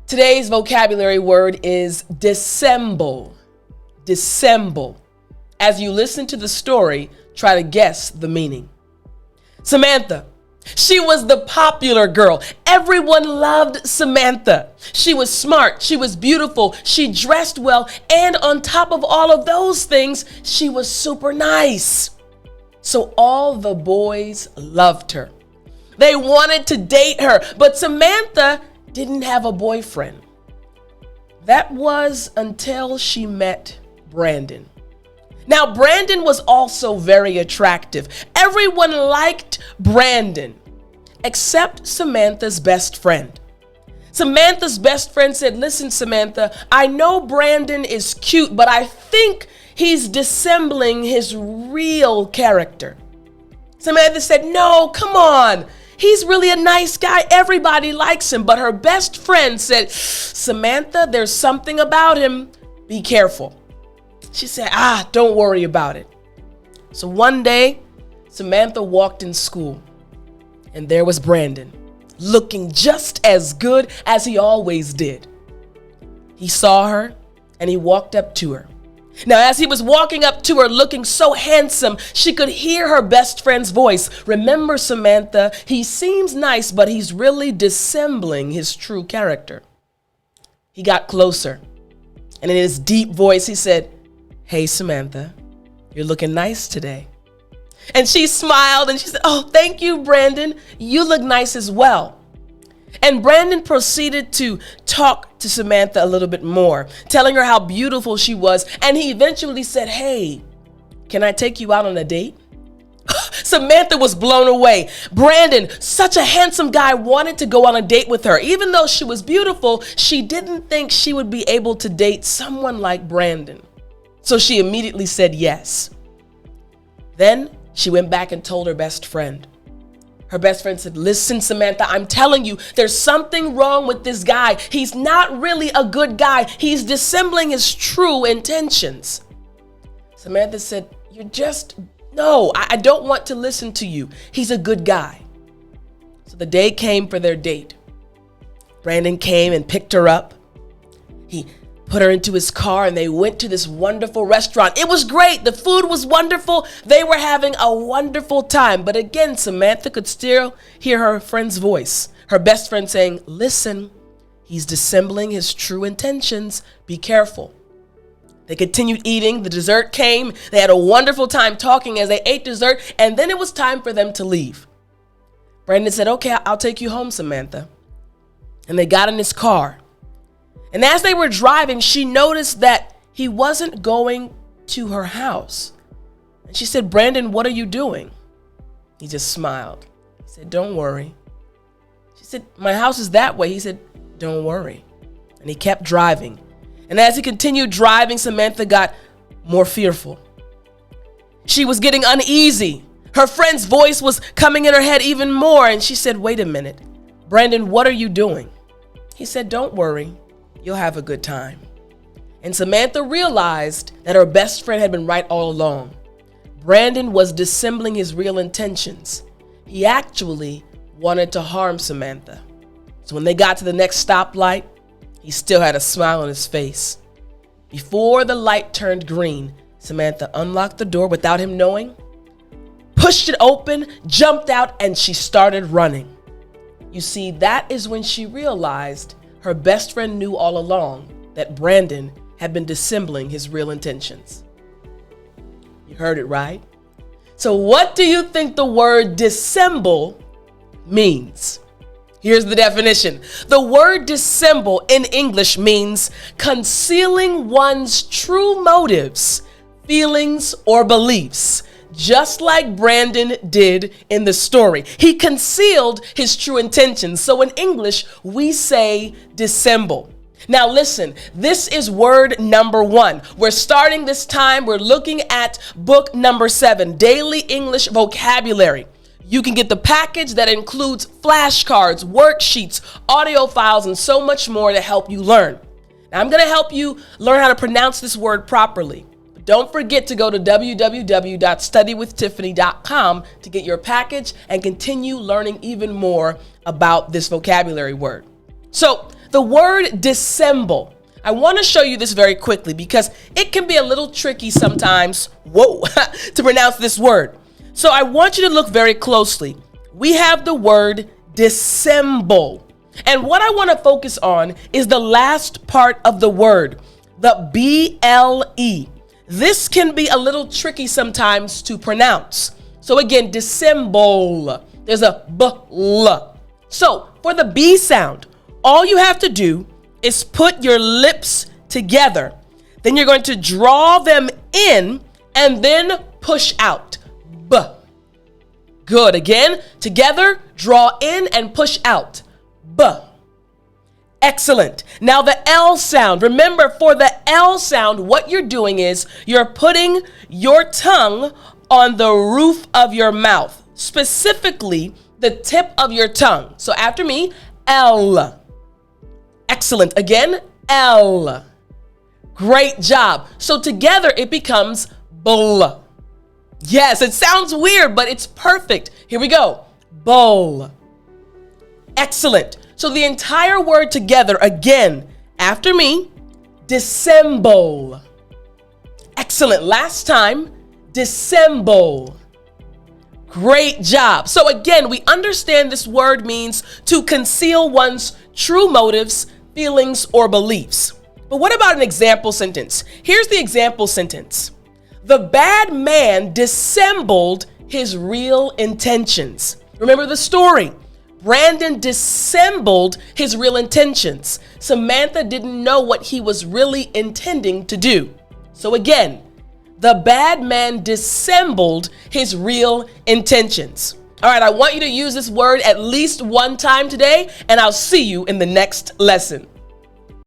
Today's vocabulary word is dissemble. Dissemble. As you listen to the story, try to guess the meaning. Samantha. She was the popular girl. Everyone loved Samantha. She was smart. She was beautiful. She dressed well. And on top of all of those things, she was super nice. So all the boys loved her. They wanted to date her, but Samantha didn't have a boyfriend. That was until she met Brandon. Now, Brandon was also very attractive. Everyone liked Brandon, except Samantha's best friend. Samantha's best friend said, "Listen, Samantha, I know Brandon is cute, but I think he's dissembling his real character." Samantha said, "No, come on. He's really a nice guy. Everybody likes him." But her best friend said, "Samantha, there's something about him. Be careful." She said, "Don't worry about it." So one day, Samantha walked in school, and there was Brandon, looking just as good as he always did. He saw her, and he walked up to her. Now, as he was walking up to her looking so handsome, she could hear her best friend's voice. "Remember, Samantha, he seems nice, but he's really dissembling his true character." He got closer, and in his deep voice, he said, "Hey, Samantha, you're looking nice today." And she smiled and she said, "Oh, thank you, Brandon. You look nice as well." And Brandon proceeded to talk to Samantha a little bit more, telling her how beautiful she was. And he eventually said, "Hey, can I take you out on a date?" Samantha was blown away. Brandon, such a handsome guy, wanted to go on a date with her. Even though she was beautiful, she didn't think she would be able to date someone like Brandon. So she immediately said yes. Then she went back and told her best friend. Her best friend said, "Listen, Samantha, I'm telling you, there's something wrong with this guy. He's not really a good guy. He's dissembling his true intentions." Samantha said, No, I don't want to listen to you. He's a good guy." So the day came for their date. Brandon came and picked her up. He put her into his car and they went to this wonderful restaurant. It was great. The food was wonderful. They were having a wonderful time. But again, Samantha could still hear her friend's voice, her best friend saying, "Listen, he's dissembling his true intentions. Be careful." They continued eating. The dessert came. They had a wonderful time talking as they ate dessert. And then it was time for them to leave. Brandon said, "Okay, I'll take you home, Samantha." And they got in his car. And as they were driving, she noticed that he wasn't going to her house. And she said, "Brandon, what are you doing?" He just smiled. He said, "Don't worry." She said, "My house is that way." He said, "Don't worry." And he kept driving. And as he continued driving, Samantha got more fearful. She was getting uneasy. Her friend's voice was coming in her head even more. And she said, "Wait a minute. Brandon, what are you doing?" He said, "Don't worry. You'll have a good time." And Samantha realized that her best friend had been right all along. Brandon was dissembling his real intentions. He actually wanted to harm Samantha. So when they got to the next stoplight, he still had a smile on his face. Before the light turned green, Samantha unlocked the door without him knowing, pushed it open, jumped out, and she started running. You see, that is when she realized her best friend knew all along that Brandon had been dissembling his real intentions. You heard it right. So what do you think the word dissemble means? Here's the definition. The word dissemble in English means concealing one's true motives, feelings, or beliefs, just like Brandon did in the story. He concealed his true intentions. So in English, we say dissemble. Now listen, this is word number 1. We're starting this time. We're looking at book number 7, Daily English Vocabulary. You can get the package that includes flashcards, worksheets, audio files, and so much more to help you learn. Now I'm going to help you learn how to pronounce this word properly. Don't forget to go to www.studywithtiffani.com to get your package and continue learning even more about this vocabulary word. So The word dissemble. I want to show you this very quickly because it can be a little tricky sometimes, to pronounce this word. So I want you to look very closely. We have the word dissemble. And what I want to focus on is the last part of the word, the B-L-E. This can be a little tricky sometimes to pronounce. So again, dissemble. There's a B-L. So for the B sound, all you have to do is put your lips together. Then you're going to draw them in and then push out. B. Good. Again, together, draw in and push out. B. Excellent. Now the L sound. Remember, for the L sound, what you're doing is you're putting your tongue on the roof of your mouth, specifically the tip of your tongue. So after me, L. Excellent. Again, L. Great job. So together it becomes bl. Yes, it sounds weird, but it's perfect. Here we go. Bowl. Excellent. So the entire word together again, after me, dissemble. Excellent. Last time, dissemble. Great job. So again, we understand this word means to conceal one's true motives, feelings, or beliefs. But what about an example sentence? Here's the example sentence. The bad man dissembled his real intentions. Remember the story. Brandon dissembled his real intentions. Samantha didn't know what he was really intending to do. So again, the bad man dissembled his real intentions. All right, I want you to use this word at least one time today, and I'll see you in the next lesson.